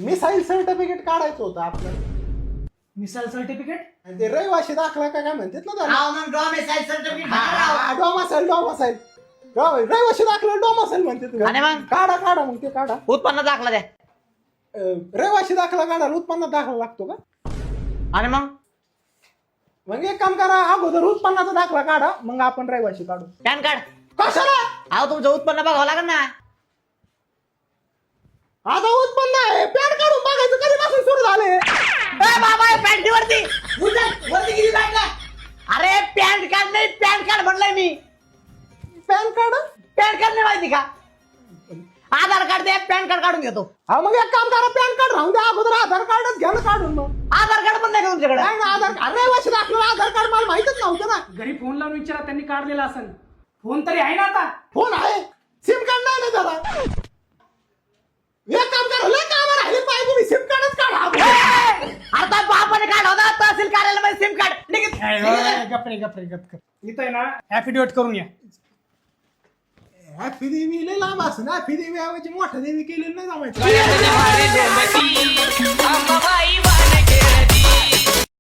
Missile certificate काढायचं होतं आपल्याला. Missile certificate? आणि ते रहिवाशी दाखला काय म्हणतात ना त्याला. मग डॉमिसाईल सर्टिफिकेट डोमासाईल रहिवाशी दाखला डोमासाईल म्हणतात. आणि मग? काढा मग ते काढा. उत्पन्न दाखला द्या. रहिवाशी दाखला काढायला उत्पन्न दाखला लागतो का? आणि मग एक काम करा, अगोदर उत्पन्नाचा दाखला काढा, मग आपण रहिवाशी काढू. Pan card. कशाला? अहो तुमचं उत्पन्न बघावं लागेल ना. आता उत्पन्न आहे, पॅन काढून बघायचं कधीपासून सुरू झाले. बाबा पॅन्टी वरती. वरती किती काढला? अरे पॅन कार्ड नाही, पॅन कार्ड म्हणलंय मी. PAN card? पॅन कार्ड नाही माहिती का? आधार कार्ड द्या, पॅन कार्ड काढून घेतो. हा मग एक काम करा, पॅन कार्ड राहून द्या, अगोदर आधार कार्डच घ्या ना काढून. मग आधार कार्ड पण नाही का तुमच्याकडे? नाही ना, आधार कार्ड रहिवाशी दाखला आधार कार्ड मला माहितच नव्हतं ना. घरी फोन लावून विचारा, त्यांनी काढलेला असेल. फोन तरी आहे ना आता? फोन आहे, सिम कार्ड नाही ना त्याला. एक काम करा, लय काम राहिले पाहिजे, तुम्ही सिम कार्डच काढा. आता बापाने काढ होता तहसील कार्यालयामध्ये सिम कार्ड. गप्रे इथं आहे ना ऍफिडेविट करून या. हॅपी देवी लय लांब असं. हॅपी देवी ऐवजी मोठ्या देवी केलेलं नाही जमायचं. अंबाबाई